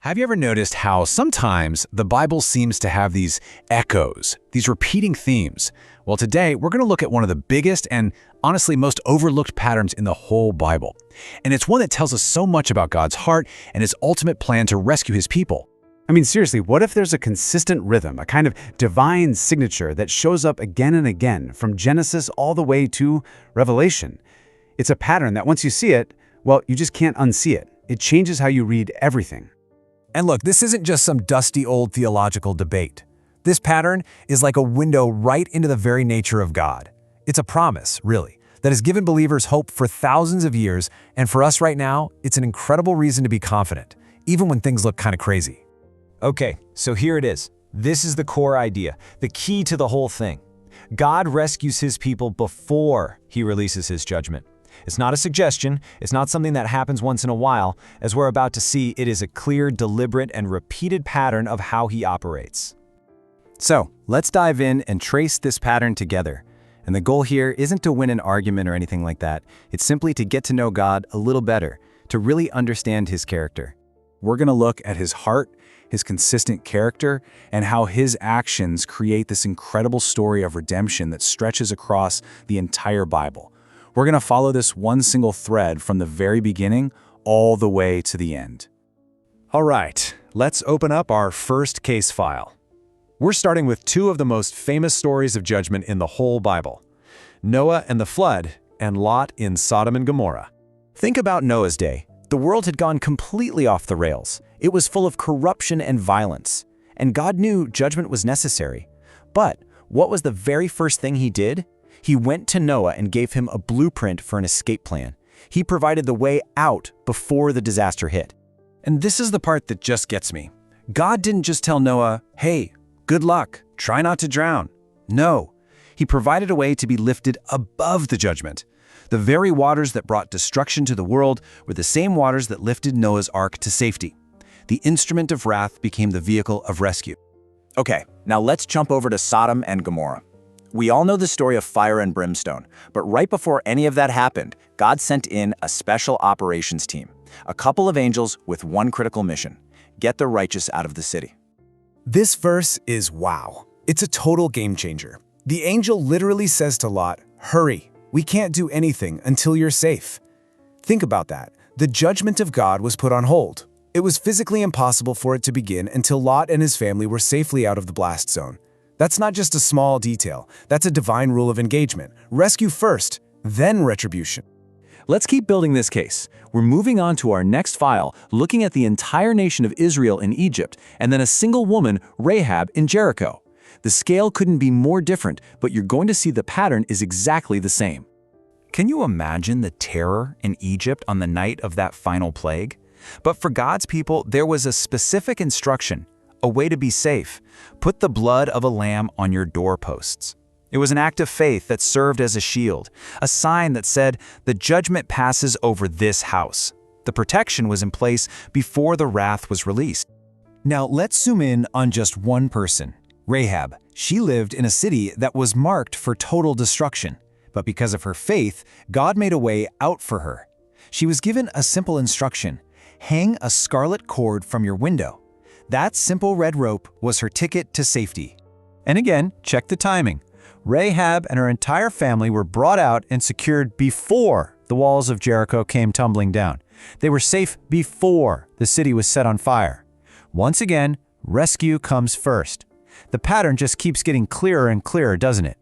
Have you ever noticed how sometimes the Bible seems to have these echoes, these repeating themes? Well, today we're going to look at one of the biggest and honestly most overlooked patterns in the whole Bible. And it's one that tells us so much about God's heart and his ultimate plan to rescue his people. I mean, seriously, what if there's a consistent rhythm, a kind of divine signature that shows up again and again from Genesis all the way to Revelation? It's a pattern that once you see it, well, you just can't unsee it. It changes how you read everything. And look, this isn't just some dusty old theological debate. This pattern is like a window right into the very nature of God. It's a promise, really, that has given believers hope for thousands of years, and for us right now, it's an incredible reason to be confident, even when things look kind of crazy. Okay, so here it is. This is the core idea, the key to the whole thing. God rescues his people before he releases his judgment. It's not a suggestion, it's not something that happens once in a while. As we're about to see, it is a clear, deliberate, and repeated pattern of how he operates. So, let's dive in and trace this pattern together. And the goal here isn't to win an argument or anything like that. It's simply to get to know God a little better, to really understand his character. We're going to look at his heart, his consistent character, and how his actions create this incredible story of redemption that stretches across the entire Bible. We're going to follow this one single thread from the very beginning all the way to the end. All right, let's open up our first case file. We're starting with two of the most famous stories of judgment in the whole Bible: Noah and the flood, and Lot in Sodom and Gomorrah. Think about Noah's day. The world had gone completely off the rails. It was full of corruption and violence, and God knew judgment was necessary. But what was the very first thing he did? He went to Noah and gave him a blueprint for an escape plan. He provided the way out before the disaster hit. And this is the part that just gets me. God didn't just tell Noah, hey, good luck, try not to drown. No, he provided a way to be lifted above the judgment. The very waters that brought destruction to the world were the same waters that lifted Noah's ark to safety. The instrument of wrath became the vehicle of rescue. Okay, now let's jump over to Sodom and Gomorrah. We all know the story of fire and brimstone, but right before any of that happened, God sent in a special operations team, a couple of angels with one critical mission: get the righteous out of the city. This verse is wow. It's a total game changer. The angel literally says to Lot, "Hurry, we can't do anything until you're safe." Think about that. The judgment of God was put on hold. It was physically impossible for it to begin until Lot and his family were safely out of the blast zone. That's not just a small detail. That's a divine rule of engagement. Rescue first, then retribution. Let's keep building this case. We're moving on to our next file, looking at the entire nation of Israel in Egypt, and then a single woman, Rahab, in Jericho. The scale couldn't be more different, but you're going to see the pattern is exactly the same. Can you imagine the terror in Egypt on the night of that final plague? But for God's people, there was a specific instruction, a way to be safe: put the blood of a lamb on your doorposts. It was an act of faith that served as a shield, a sign that said, the judgment passes over this house. The protection was in place before the wrath was released. Now let's zoom in on just one person, Rahab. She lived in a city that was marked for total destruction, but because of her faith, God made a way out for her. She was given a simple instruction: hang a scarlet cord from your window. That simple red rope was her ticket to safety. And again, check the timing. Rahab and her entire family were brought out and secured before the walls of Jericho came tumbling down. They were safe before the city was set on fire. Once again, rescue comes first. The pattern just keeps getting clearer and clearer, doesn't it?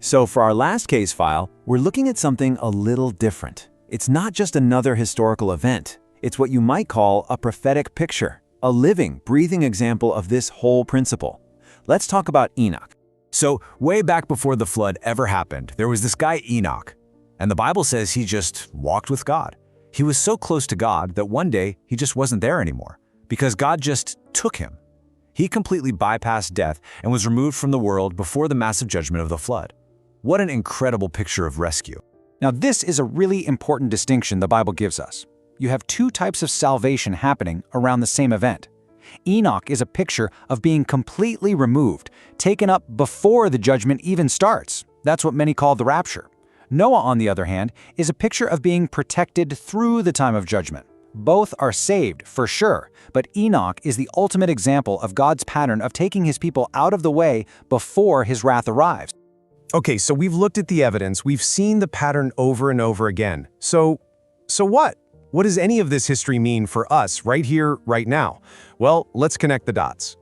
So for our last case file, we're looking at something a little different. It's not just another historical event. It's what you might call a prophetic picture, a living, breathing example of this whole principle. Let's talk about Enoch. So way back before the flood ever happened, there was this guy Enoch, and the Bible says he just walked with God. He was so close to God that one day he just wasn't there anymore because God just took him. He completely bypassed death and was removed from the world before the massive judgment of the flood. What an incredible picture of rescue. Now this is a really important distinction the Bible gives us. You have two types of salvation happening around the same event. Enoch is a picture of being completely removed, taken up before the judgment even starts. That's what many call the rapture. Noah, on the other hand, is a picture of being protected through the time of judgment. Both are saved, for sure, but Enoch is the ultimate example of God's pattern of taking his people out of the way before his wrath arrives. Okay, so we've looked at the evidence, we've seen the pattern over and over again. So what? What does any of this history mean for us right here, right now? Well, let's connect the dots.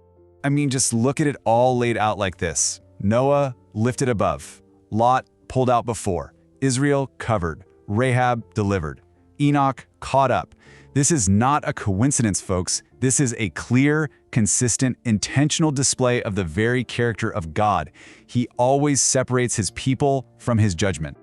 I mean, just look at it all laid out like this. Noah lifted above. Lot pulled out before. Israel covered. Rahab delivered. Enoch caught up. This is not a coincidence, folks. This is a clear, consistent, intentional display of the very character of God. He always separates his people from his judgment.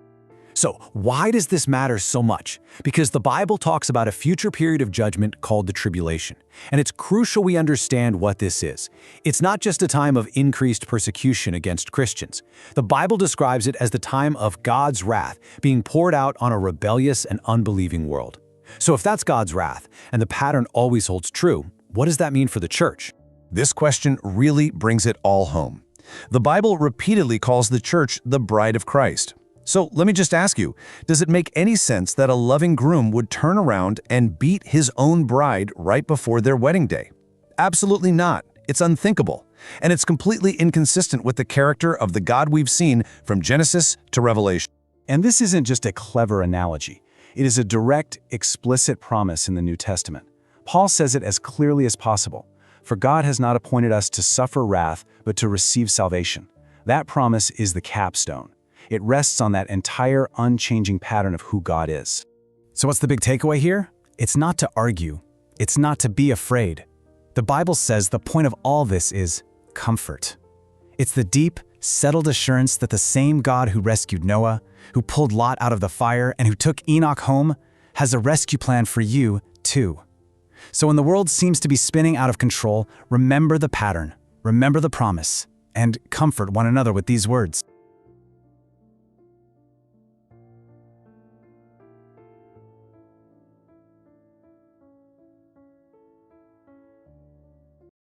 So why does this matter so much? Because the Bible talks about a future period of judgment called the tribulation. And it's crucial we understand what this is. It's not just a time of increased persecution against Christians. The Bible describes it as the time of God's wrath being poured out on a rebellious and unbelieving world. So if that's God's wrath, and the pattern always holds true, what does that mean for the church? This question really brings it all home. The Bible repeatedly calls the church the bride of Christ. So let me just ask you, does it make any sense that a loving groom would turn around and beat his own bride right before their wedding day? Absolutely not. It's unthinkable. And it's completely inconsistent with the character of the God we've seen from Genesis to Revelation. And this isn't just a clever analogy. It is a direct, explicit promise in the New Testament. Paul says it as clearly as possible. For God has not appointed us to suffer wrath, but to receive salvation. That promise is the capstone. It rests on that entire unchanging pattern of who God is. So what's the big takeaway here? It's not to argue. It's not to be afraid. The Bible says the point of all this is comfort. It's the deep, settled assurance that the same God who rescued Noah, who pulled Lot out of the fire, and who took Enoch home, has a rescue plan for you, too. So when the world seems to be spinning out of control, remember the pattern, remember the promise, and comfort one another with these words.